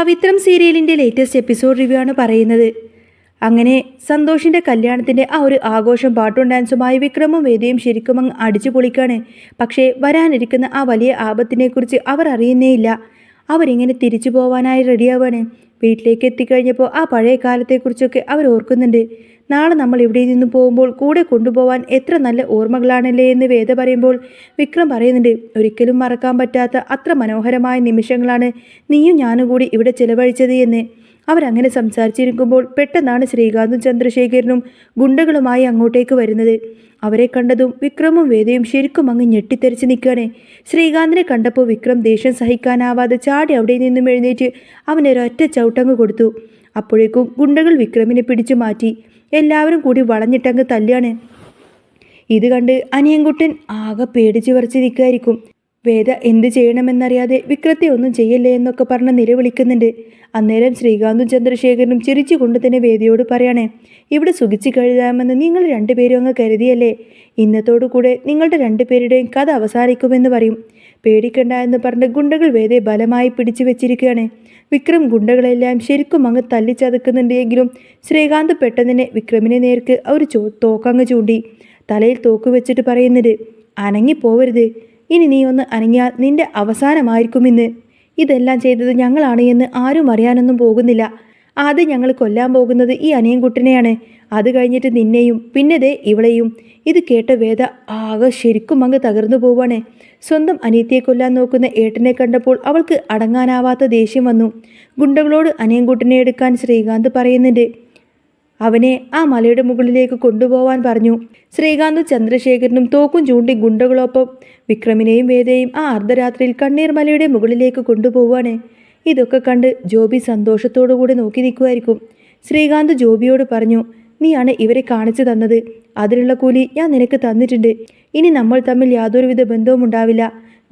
പവിത്രം സീരിയലിൻ്റെ latest episode review ആണ് പറയുന്നത്. അങ്ങനെ സന്തോഷിൻ്റെ കല്യാണത്തിൻ്റെ ആ ഒരു ആഘോഷം പാട്ടും ഡാൻസുമായി വിക്രമും വേദിയും ശരിക്കും അങ്ങ് അടിച്ചു പൊളിക്കാണ്. പക്ഷേ വരാനിരിക്കുന്ന ആ വലിയ ആപത്തിനെക്കുറിച്ച് അവർ അറിയുന്നേയില്ല. അവരിങ്ങനെ തിരിച്ചു പോവാനായി റെഡിയാവാണ്. വീട്ടിലേക്ക് എത്തിക്കഴിഞ്ഞപ്പോൾ ആ പഴയ കാലത്തെക്കുറിച്ചൊക്കെ അവർ ഓർക്കുന്നുണ്ട്. നാളെ നമ്മൾ ഇവിടെ നിന്ന് പോകുമ്പോൾ കൂടെ കൊണ്ടുപോകാൻ എത്ര നല്ല ഓർമ്മകളാണല്ലേ എന്ന് വേദ പറയുമ്പോൾ വിക്രം പറയുന്നുണ്ട്, ഒരിക്കലും മറക്കാൻ പറ്റാത്ത അത്ര മനോഹരമായ നിമിഷങ്ങളാണ് നീയും ഞാനും കൂടി ഇവിടെ ചിലവഴിച്ചത് എന്ന്. അവരങ്ങനെ സംസാരിച്ചിരിക്കുമ്പോൾ പെട്ടെന്നാണ് ശ്രീകാന്തും ചന്ദ്രശേഖരനും ഗുണ്ടകളുമായി അങ്ങോട്ടേക്ക് വരുന്നത്. അവരെ കണ്ടതും വിക്രമും വേദയും ശരിക്കും അങ്ങ് ഞെട്ടിത്തെറിച്ച് നിൽക്കുകയാണ്. ശ്രീകാന്തിനെ കണ്ടപ്പോൾ വിക്രം ദേഷ്യം സഹിക്കാനാവാതെ ചാടി അവിടെ നിന്നും എഴുന്നേറ്റ് അവനൊരൊറ്റ ചവിട്ടങ്ങ് കൊടുത്തു. അപ്പോഴേക്കും ഗുണ്ടകൾ വിക്രമിനെ പിടിച്ചു മാറ്റി. എല്ലാവരും കൂടി വളഞ്ഞിട്ടങ്ങ് തല്ലാണ്. ഇത് കണ്ട് അനിയൻകുട്ടൻ ആകെ പേടിച്ച് വിറച്ച് നിൽക്കുമായിരിക്കും. വേദ എന്ത് ചെയ്യണമെന്നറിയാതെ വിക്രത്തെ ഒന്നും ചെയ്യല്ലേ എന്നൊക്കെ പറഞ്ഞ് നിലവിളിക്കുന്നുണ്ട്. അന്നേരം ശ്രീകാന്തും ചന്ദ്രശേഖരനും ചിരിച്ചുകൊണ്ട് തന്നെ വേദയോട് പറയണേ, ഇവിടെ സുഖിച്ച് കഴിയാമെന്ന് നിങ്ങൾ രണ്ടുപേരും അങ്ങ് കരുതിയല്ലേ? ഇന്നത്തോടു കൂടെ നിങ്ങളുടെ രണ്ടുപേരുടെയും കഥ അവസാനിക്കുമെന്ന് പറയും. പേടിക്കണ്ട എന്ന് പറഞ്ഞ് ഗുണ്ടകൾ വേദയെ ബലമായി പിടിച്ചു വെച്ചിരിക്കുകയാണ്. വിക്രം ഗുണ്ടകളെല്ലാം ശരിക്കും അങ്ങ് തല്ലിച്ചതക്കുന്നുണ്ടെങ്കിലും ശ്രീകാന്ത് പെട്ടെന്ന് വിക്രമിനെ നേർക്ക് ഒരു തോക്കങ്ങ് ചൂണ്ടി തലയിൽ തോക്ക് വെച്ചിട്ട് പറയുന്നത്, അനങ്ങിപ്പോവരുത്. ഇനി നീ ഒന്ന് അനങ്ങിയാൽ നിന്റെ അവസാനമായിരിക്കും ഇന്ന്. ഇതെല്ലാം ചെയ്തത് ഞങ്ങളാണ് എന്ന് ആരും അറിയാനൊന്നും പോകുന്നില്ല. ആദ്യം ഞങ്ങൾ കൊല്ലാൻ പോകുന്നത് ഈ അനിയൻകുട്ടനെയാണ്. അത് കഴിഞ്ഞിട്ട് നിന്നെയും പിന്നെ ദേ ഇവളെയും. ഇത് കേട്ട വേദ ആകെ ശരിക്കും അങ്ങ് തകർന്നു പോവാണ്. സ്വന്തം അനിയത്തിയെ കൊല്ലാൻ നോക്കുന്ന ഏട്ടനെ കണ്ടപ്പോൾ അവൾക്ക് അടങ്ങാനാവാത്ത ദേഷ്യം വന്നു. ഗുണ്ടകളോട് അനിയൻകുട്ടനെ എടുക്കാൻ ശ്രീകാന്ത് പറയുന്നുണ്ട്. അവനെ ആ മലയുടെ മുകളിലേക്ക് കൊണ്ടുപോവാൻ പറഞ്ഞു. ശ്രീകാന്തും ചന്ദ്രശേഖരനും തോക്കും ചൂണ്ടി ഗുണ്ടകളൊപ്പം വിക്രമിനെയും വേദയെയും ആ അർദ്ധരാത്രിയിൽ കണ്ണീർ മലയുടെ മുകളിലേക്ക് കൊണ്ടുപോവാണ്. ഇതൊക്കെ കണ്ട് ജോബി സന്തോഷത്തോടു കൂടി നോക്കി നിൽക്കുമായിരിക്കും. ശ്രീകാന്ത് ജോബിയോട് പറഞ്ഞു, നീയാണ് ഇവരെ കാണിച്ചു തന്നത്. അതിനുള്ള കൂലി ഞാൻ നിനക്ക് തന്നിട്ടുണ്ട്. ഇനി നമ്മൾ തമ്മിൽ യാതൊരുവിധ ബന്ധവും ഉണ്ടാവില്ല.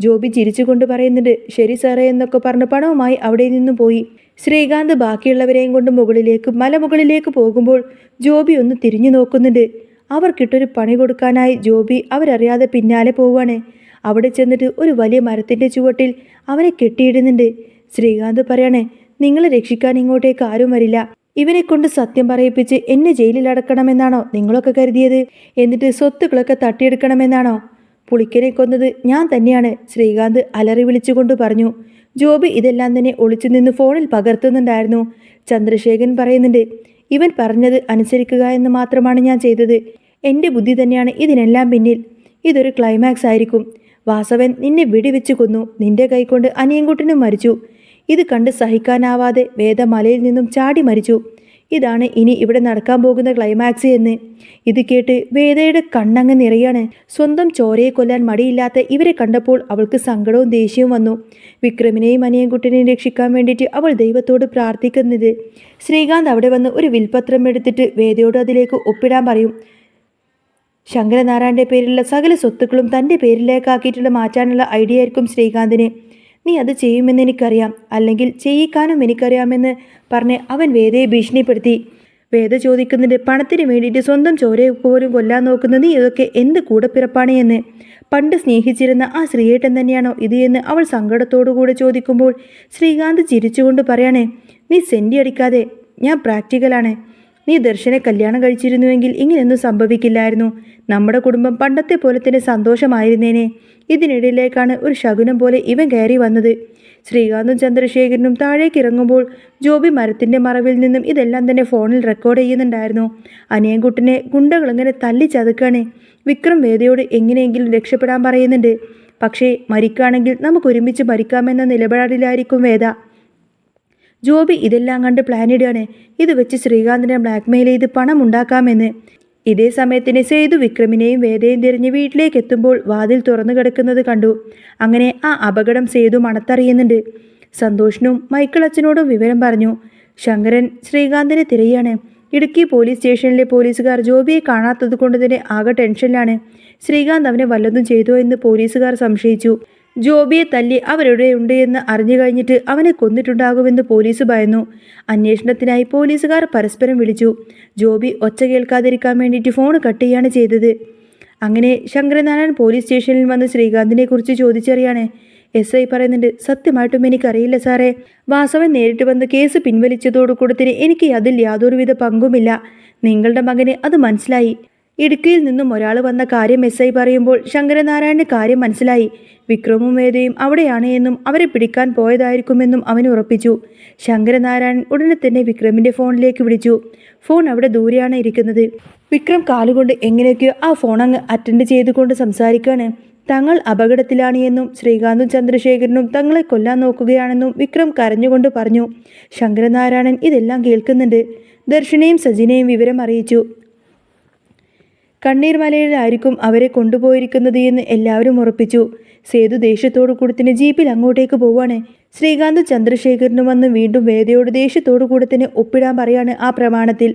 ജോബി ചിരിച്ചുകൊണ്ട് പറയുന്നുണ്ട്, ശരി സാറേ എന്നൊക്കെ പറഞ്ഞ് പണവുമായി അവിടെ നിന്നും പോയി. ശ്രീകാന്ത് ബാക്കിയുള്ളവരെയും കൊണ്ട് മലമുകളിലേക്ക് പോകുമ്പോൾ ജോബി ഒന്ന് തിരിഞ്ഞു നോക്കുന്നുണ്ട്. അവർക്കിട്ടൊരു പണി കൊടുക്കാനായി ജോബി അവരറിയാതെ പിന്നാലെ പോവാണ്. അവിടെ ചെന്നിട്ട് ഒരു വലിയ മരത്തിൻ്റെ ചുവട്ടിൽ അവനെ കെട്ടിയിടുന്നുണ്ട്. ശ്രീകാന്ത് പറയണേ, നിങ്ങളെ രക്ഷിക്കാൻ ഇങ്ങോട്ടേക്ക് ആരും വരില്ല. ഇവനെ കൊണ്ട് സത്യം പറയിപ്പിച്ച് എന്നെ ജയിലിൽ അടക്കണമെന്നാണോ നിങ്ങളൊക്കെ കരുതിയത്? എന്നിട്ട് സ്വത്തുക്കളൊക്കെ തട്ടിയെടുക്കണമെന്നാണോ? പുളിക്കനെ കൊന്നത് ഞാൻ തന്നെയാണ്, ശ്രീകാന്ത് അലറി വിളിച്ചുകൊണ്ട് പറഞ്ഞു. ജോബി ഇതെല്ലാം തന്നെ ഒളിച്ചു നിന്ന് ഫോണിൽ പകർത്തുന്നുണ്ടായിരുന്നു. ചന്ദ്രശേഖരൻ പറയുന്നുണ്ട്, ഇവൻ പറഞ്ഞത് അനുസരിക്കുക എന്ന് മാത്രമാണ് ഞാൻ ചെയ്തത്. എൻ്റെ ബുദ്ധി തന്നെയാണ് ഇതിനെല്ലാം പിന്നിൽ. ഇതൊരു ക്ലൈമാക്സ് ആയിരിക്കും. വാസവൻ നിന്നെ വെടിവെച്ച് കൊന്നു. നിന്റെ കൈകൊണ്ട് അനിയൻകുട്ടനും മരിച്ചു. ഇത് കണ്ട് സഹിക്കാനാവാതെ വേദ മലയിൽ നിന്നും ചാടി മരിച്ചു. ഇതാണ് ഇനി ഇവിടെ നടക്കാൻ പോകുന്ന ക്ലൈമാക്സ് എന്ന്. ഇത് കേട്ട് വേദയുടെ കണ്ണങ്ങ് നിറയാണ്. സ്വന്തം ചോരയെ കൊല്ലാൻ മടിയില്ലാത്ത ഇവരെ കണ്ടപ്പോൾ അവൾക്ക് സങ്കടവും ദേഷ്യവും വന്നു. വിക്രമിനെയും അനിയൻകുട്ടനെയും രക്ഷിക്കാൻ വേണ്ടിയിട്ട് അവൾ ദൈവത്തോട് പ്രാർത്ഥിക്കുന്നത്. ശ്രീകാന്ത് അവിടെ വന്ന് ഒരു വിൽപത്രം എടുത്തിട്ട് വേദയോട് അതിലേക്ക് ഒപ്പിടാൻ പറയും. ശങ്കരനാരായണൻ്റെ പേരിലുള്ള സകല സ്വത്തുക്കളും തൻ്റെ പേരിലേക്കാക്കിയിട്ടുള്ള മാറ്റാനുള്ള ഐഡിയ ആയിരിക്കും ശ്രീകാന്തിന്. നീ അത് ചെയ്യുമെന്ന് എനിക്കറിയാം, അല്ലെങ്കിൽ ചെയ്യിക്കാനും എനിക്കറിയാമെന്ന് പറഞ്ഞ് അവൻ വേദയെ ഭീഷണിപ്പെടുത്തി. വേദ ചോദിക്കുന്നുണ്ട്, പണത്തിന് വേണ്ടിയിട്ട് സ്വന്തം ചോരയെ പോലും കൊല്ലാൻ നോക്കുന്ന നീ ഇതൊക്കെ എന്ത് കൂടപ്പിറപ്പാണ് എന്ന്. പണ്ട് സ്നേഹിച്ചിരുന്ന ആ ശ്രീയേട്ടൻ തന്നെയാണോ ഇത് എന്ന് അവൾ സങ്കടത്തോടുകൂടെ ചോദിക്കുമ്പോൾ ശ്രീകാന്ത് ചിരിച്ചുകൊണ്ട് പറയണേ, നീ സെൻറ്റി അടിക്കാതെ, ഞാൻ പ്രാക്ടിക്കലാണ്. നീ ദർശനെ കല്യാണം കഴിച്ചിരുന്നുവെങ്കിൽ ഇങ്ങനെയൊന്നും സംഭവിക്കില്ലായിരുന്നു. നമ്മുടെ കുടുംബം പണ്ടത്തെ പോലെ തന്നെ സന്തോഷമായിരുന്നേനെ. ഇതിനിടയിലേക്കാണ് ഒരു ശകുനം പോലെ ഇവൻ കയറി വന്നത്. ശ്രീകാന്തും ചന്ദ്രശേഖരനും താഴേക്ക് ഇറങ്ങുമ്പോൾ ജോബി മരത്തിൻ്റെ മറവിൽ നിന്നും ഇതെല്ലാം തന്നെ ഫോണിൽ റെക്കോർഡ് ചെയ്യുന്നുണ്ടായിരുന്നു. അനിയൻകുട്ടനെ ഗുണ്ടകളിങ്ങനെ തല്ലിച്ചതക്കാണ്. വിക്രം വേദയോട് എങ്ങനെയെങ്കിലും രക്ഷപ്പെടാൻ പറയുന്നുണ്ട്. പക്ഷേ മരിക്കുകയാണെങ്കിൽ നമുക്ക് ഒരുമിച്ച് മരിക്കാമെന്ന നിലപാടിലായിരിക്കും വേദ. ജോബി ഇതെല്ലാം കണ്ട് പ്ലാനിടുകയാണ്. ഇത് വെച്ച് ശ്രീകാന്തിനെ ബ്ലാക്ക്മെയിൽ ചെയ്ത് പണം ഉണ്ടാക്കാമെന്ന്. ഇതേ സമയത്തിന് സേതു വിക്രമിനെയും വേദയും തിരിഞ്ഞ് വീട്ടിലേക്ക് എത്തുമ്പോൾ വാതിൽ തുറന്നു കിടക്കുന്നത് കണ്ടു. അങ്ങനെ ആ അപകടം സേതു മണത്തറിയുന്നുണ്ട്. സന്തോഷിനും മൈക്കിൾ അച്ഛനോടും വിവരം പറഞ്ഞു. ശങ്കരൻ ശ്രീകാന്തിനെ തിരയാണ്. ഇടുക്കി പോലീസ് സ്റ്റേഷനിലെ പോലീസുകാർ ജോബിയെ കാണാത്തത് കൊണ്ട് തന്നെ ആകെ ടെൻഷനിലാണ്. ശ്രീകാന്ത് അവനെ വല്ലതും ചെയ്തോ എന്ന് പോലീസുകാർ സംശയിച്ചു. ജോബിയെ തല്ലി അവരുടെ ഉണ്ട് എന്ന് അറിഞ്ഞു കഴിഞ്ഞിട്ട് അവനെ കൊന്നിട്ടുണ്ടാകുമെന്ന് പോലീസ് ഭയന്നു. അന്വേഷണത്തിനായി പോലീസുകാർ പരസ്പരം വിളിച്ചു. ജോബി ഒച്ച കേൾക്കാതിരിക്കാൻ വേണ്ടിയിട്ട് ഫോൺ കട്ട് ചെയ്യാണ് ചെയ്തത്. അങ്ങനെ ശങ്കരനാരായൺ പോലീസ് സ്റ്റേഷനിൽ വന്ന് ശ്രീകാന്തിനെ കുറിച്ച് ചോദിച്ചറിയാണ്. SI പറയുന്നുണ്ട്. സത്യമായിട്ടും എനിക്കറിയില്ല സാറേ. വാസവൻ നേരിട്ട് വന്ന് കേസ് പിൻവലിച്ചതോടുകൂടത്തിന് എനിക്ക് അതിൽ യാതൊരുവിധ പങ്കുമില്ല. നിങ്ങളുടെ മകന് അത് മനസ്സിലായി. ഇടുക്കിയിൽ നിന്നും ഒരാൾ വന്ന കാര്യം SI പറയുമ്പോൾ ശങ്കരനാരായണന് കാര്യം മനസ്സിലായി. വിക്രമും വേദയും അവിടെയാണ് എന്നും അവരെ പിടിക്കാൻ പോയതായിരിക്കുമെന്നും അവൻ ഉറപ്പിച്ചു. ശങ്കരനാരായണൻ ഉടനെ തന്നെ വിക്രമിൻ്റെ ഫോണിലേക്ക് വിളിച്ചു. ഫോൺ അവിടെ ദൂരെയാണ് ഇരിക്കുന്നത്. വിക്രം കാലുകൊണ്ട് എങ്ങനെയൊക്കെയോ ആ ഫോൺ അങ്ങ് അറ്റൻഡ് ചെയ്തുകൊണ്ട് സംസാരിക്കുകയാണ്. തങ്ങൾ അപകടത്തിലാണ് എന്നും ശ്രീകാന്തും ചന്ദ്രശേഖരനും തങ്ങളെ കൊല്ലാൻ നോക്കുകയാണെന്നും വിക്രം കരഞ്ഞുകൊണ്ട് പറഞ്ഞു. ശങ്കരനാരായണൻ ഇതെല്ലാം കേൾക്കുന്നുണ്ട്. ദർശനയും സജിനെയും വിവരം അറിയിച്ചു. കണ്ണീർമലയിലായിരിക്കും അവരെ കൊണ്ടുപോയിരിക്കുന്നത് എന്ന് എല്ലാവരും ഉറപ്പിച്ചു. സേതു ദേഷ്യത്തോടു കൂടത്തിന് ജീപ്പിൽ അങ്ങോട്ടേക്ക് പോവാണ്. ശ്രീകാന്തും ചന്ദ്രശേഖരനും വന്ന് വീണ്ടും വേദയോട് ദേഷ്യത്തോടു കൂടത്തിന് ഒപ്പിടാൻ പറയാണ് ആ പ്രമാണത്തിൽ.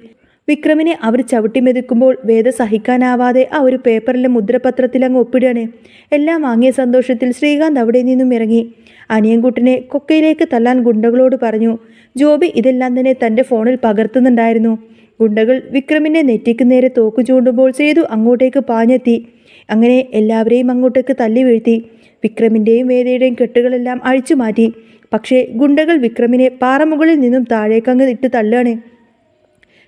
വിക്രമിനെ അവർ ചവിട്ടിമെതിക്കുമ്പോൾ വേദ സഹിക്കാനാവാതെ ആ ഒരു പേപ്പറിലെ മുദ്രപത്രത്തിൽ അങ്ങ് ഒപ്പിടുകയാണ്. എല്ലാം വാങ്ങിയ സന്തോഷത്തിൽ ശ്രീകാന്ത് അവിടെ നിന്നും ഇറങ്ങി. അനിയൻകുട്ടനെ കൊക്കയിലേക്ക് തല്ലാൻ ഗുണ്ടകളോട് പറഞ്ഞു. ജോബി ഇതെല്ലാം തന്നെ തൻ്റെ ഫോണിൽ പകർത്തുന്നുണ്ടായിരുന്നു. ഗുണ്ടകൾ വിക്രമിൻ്റെ നെറ്റിക്ക് നേരെ തോക്ക് ചൂണ്ടുമ്പോൾ സേതു അങ്ങോട്ടേക്ക് പാഞ്ഞെത്തി. അങ്ങനെ എല്ലാവരെയും അങ്ങോട്ടേക്ക് തല്ലി വീഴ്ത്തി. വിക്രമിൻ്റെയും വേദയുടെയും കെട്ടുകളെല്ലാം അഴിച്ചു മാറ്റി. പക്ഷേ ഗുണ്ടകൾ വിക്രമിനെ പാറമുകളിൽ നിന്നും താഴേക്കങ്ങ് ഇട്ട് തള്ളുകയാണ്.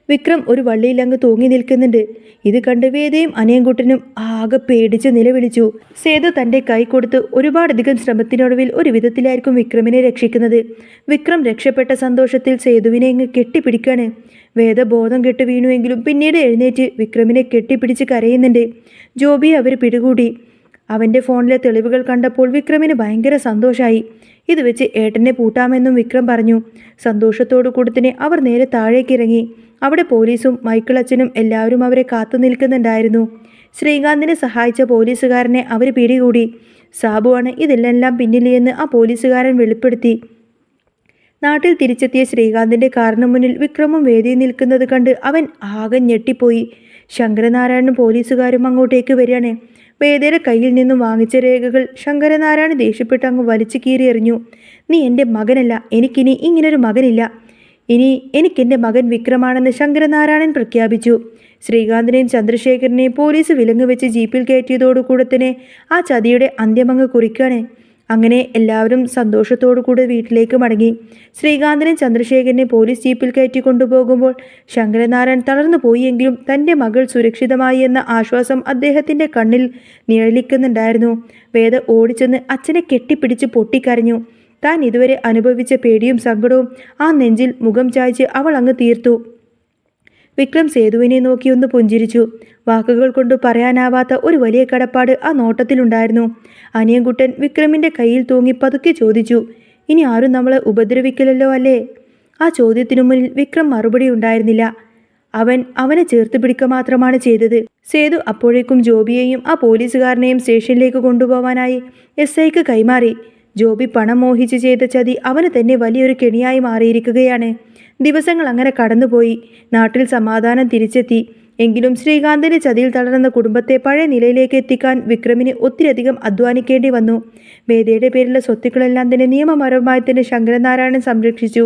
വിക്രം ഒരു വള്ളിയിലങ്ങ് തൂങ്ങി നിൽക്കുന്നുണ്ട്. ഇത് കണ്ട് വേദയും അനിയൻകുട്ടനും ആകെ പേടിച്ച് നിലവിളിച്ചു. സേതു തൻ്റെ കൈ കൊടുത്ത് ഒരുപാടധികം ശ്രമത്തിനൊടുവിൽ ഒരു വിധത്തിലായിരിക്കും വിക്രമിനെ രക്ഷിക്കുന്നത്. വിക്രം രക്ഷപ്പെട്ട സന്തോഷത്തിൽ സേതുവിനെ ഇങ്ങ് കെട്ടിപ്പിടിക്കാണ്. വേദ ബോധം കെട്ട് വീണുവെങ്കിലും പിന്നീട് എഴുന്നേറ്റ് വിക്രമിനെ കെട്ടിപ്പിടിച്ച് കരയുന്നുണ്ട്. ജോബിയെ അവർ പിടികൂടി. അവൻ്റെ ഫോണിലെ തെളിവുകൾ കണ്ടപ്പോൾ വിക്രമിന് ഭയങ്കര സന്തോഷമായി. ഇത് വെച്ച് ഏട്ടനെ പൂട്ടാമെന്നും വിക്രം പറഞ്ഞു. സന്തോഷത്തോടു കൂടത്തിന് അവർ നേരെ താഴേക്കിറങ്ങി. അവിടെ പോലീസും മൈക്കിളച്ചനും എല്ലാവരും അവരെ കാത്തു നിൽക്കുന്നുണ്ടായിരുന്നു. ശ്രീകാന്തിനെ സഹായിച്ച പോലീസുകാരനെ അവർ പിടികൂടി. സാബുവാണ് ഇതെല്ലാം പിന്നിലെന്ന് ആ പോലീസുകാരൻ വെളിപ്പെടുത്തി. നാട്ടിൽ തിരിച്ചെത്തിയ ശ്രീകാന്തിൻ്റെ കാറിന് മുന്നിൽ വിക്രമും വേദിയിൽ നിൽക്കുന്നത് കണ്ട് അവൻ ആകെ ഞെട്ടിപ്പോയി. ശങ്കരനാരായണനും പോലീസുകാരും അങ്ങോട്ടേക്ക് വരികയാണ്. വേദയുടെ കയ്യിൽ നിന്നും വാങ്ങിച്ച രേഖകൾ ശങ്കരനാരായണൻ ദേഷ്യപ്പെട്ട് അങ്ങ് വലിച്ചു കീറിയെറിഞ്ഞു. നീ എൻ്റെ മകനല്ല, എനിക്കിനി ഇങ്ങനൊരു മകനില്ല. ഇനി എനിക്കെൻ്റെ മകൻ വിക്രമാണെന്ന് ശങ്കരനാരായണൻ പ്രഖ്യാപിച്ചു. ശ്രീകാന്തിനെയും ചന്ദ്രശേഖരനെയും പോലീസ് വിലങ്ങ് വെച്ച് ജീപ്പിൽ കയറ്റിയതോടുകൂടെ തന്നെ ആ ചതിയുടെ അന്ത്യമങ്ങ് കുറിക്കുകയാണ്. അങ്ങനെ എല്ലാവരും സന്തോഷത്തോടുകൂടി വീട്ടിലേക്ക് മടങ്ങി. ശ്രീകാന്തിനെ ചന്ദ്രശേഖരനെ പോലീസ് ജീപ്പിൽ കയറ്റി കൊണ്ടുപോകുമ്പോൾ ശങ്കരനാരായണൻ തളർന്നു പോയെങ്കിലും തൻ്റെ മകൾ സുരക്ഷിതമായി എന്ന ആശ്വാസം അദ്ദേഹത്തിൻ്റെ കണ്ണിൽ നിഴലിക്കുന്നുണ്ടായിരുന്നു. വേദ ഓടിച്ചെന്ന് അച്ഛനെ കെട്ടിപ്പിടിച്ച് പൊട്ടിക്കരഞ്ഞു. താൻ ഇതുവരെ അനുഭവിച്ച പേടിയും സങ്കടവും ആ നെഞ്ചിൽ മുഖം ചായ്ച്ച് അവൾ അങ്ങ് തീർത്തു. വിക്രം സേതുവിനെ നോക്കി ഒന്ന് പുഞ്ചിരിച്ചു. വാക്കുകൾ കൊണ്ട് പറയാനാവാത്ത ഒരു വലിയ കടപ്പാട് ആ നോട്ടത്തിലുണ്ടായിരുന്നു. അനിയൻകുട്ടൻ വിക്രമിൻ്റെ കയ്യിൽ തൂങ്ങി പതുക്കെ ചോദിച്ചു, ഇനി ആരും നമ്മളെ ഉപദ്രവിക്കില്ലല്ലോ അല്ലേ? ആ ചോദ്യത്തിനു മുന്നിൽ വിക്രം മറുപടി ഉണ്ടായിരുന്നില്ല. അവനെ ചേർത്ത് പിടിക്കുക മാത്രമാണ് ചെയ്തത്. സേതു അപ്പോഴേക്കും ജോബിയെയും ആ പോലീസുകാരനെയും സ്റ്റേഷനിലേക്ക് കൊണ്ടുപോവാനായി SIക്ക് കൈമാറി. ജോബി പണം മോഹിച്ച് ചെയ്ത ചതി അവന് തന്നെ വലിയൊരു കെണിയായി മാറിയിരിക്കുകയാണ്. ദിവസങ്ങൾ അങ്ങനെ കടന്നുപോയി. നാട്ടിൽ സമാധാനം തിരിച്ചെത്തി. എങ്കിലും ശ്രീകാന്തിൻ്റെ ചതിയിൽ തളർന്ന കുടുംബത്തെ പഴയ നിലയിലേക്ക് എത്തിക്കാൻ വിക്രമിന് ഒത്തിരിയധികം അധ്വാനിക്കേണ്ടി വന്നു. വേദയുടെ പേരിലുള്ള സ്വത്തുക്കളെല്ലാം തന്നെ നിയമപരമായി തന്നെ ശങ്കരനാരായണൻ സംരക്ഷിച്ചു.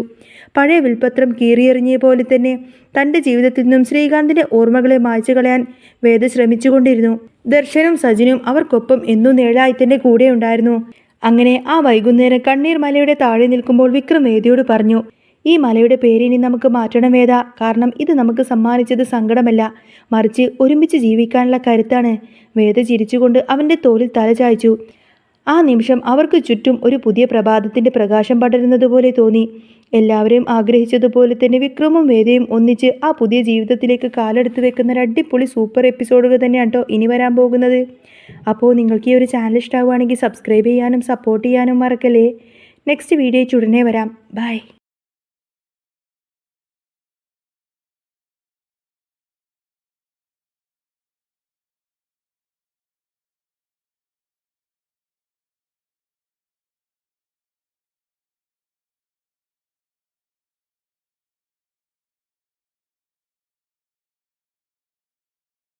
പഴയ വിൽപത്രം കീറിയെറിഞ്ഞ പോലെ തന്നെ തൻ്റെ ജീവിതത്തിൽ നിന്നും ശ്രീകാന്തിൻ്റെ ഓർമ്മകളെ മായ്ച്ചു കളയാൻ വേദ ശ്രമിച്ചുകൊണ്ടിരുന്നു. ദർശനും സജിനും അവർക്കൊപ്പം എന്നും നേഴായി തന്നെ കൂടെ ഉണ്ടായിരുന്നു. അങ്ങനെ ആ വൈകുന്നേരം കണ്ണീർ മലയുടെ താഴെ നിൽക്കുമ്പോൾ വിക്രം വേദയോട് പറഞ്ഞു, ഈ മലയുടെ പേരിനി നമുക്ക് മാറ്റണം വേദ. കാരണം ഇത് നമുക്ക് സമ്മാനിച്ചത് സങ്കടമല്ല, മറിച്ച് ഒരുമിച്ച് ജീവിക്കാനുള്ള കരുത്താണ്. വേദ ചിരിച്ചുകൊണ്ട് അവൻ്റെ തോളിൽ തല ചായ്ച്ചു. ആ നിമിഷം അവർക്ക് ചുറ്റും ഒരു പുതിയ പ്രഭാതത്തിൻ്റെ പ്രകാശം പടരുന്നതുപോലെ തോന്നി. എല്ലാവരെയും ആഗ്രഹിച്ചതുപോലെ തന്നെ വിക്രമും വേദയും ഒന്നിച്ച് ആ പുതിയ ജീവിതത്തിലേക്ക് കാലെടുത്ത് വെക്കുന്ന ഒരു അടിപൊളി സൂപ്പർ എപ്പിസോഡുകൾ തന്നെയാണ് കേട്ടോ ഇനി വരാൻ പോകുന്നത്. അപ്പോൾ നിങ്ങൾക്ക് ഈ ഒരു ചാനൽ ഇഷ്ടമാവുകയാണെങ്കിൽ സബ്സ്ക്രൈബ് ചെയ്യാനും സപ്പോർട്ട് ചെയ്യാനും മറക്കല്ലേ. നെക്സ്റ്റ് വീഡിയോ ഉടനെ വരാം. ബൈ.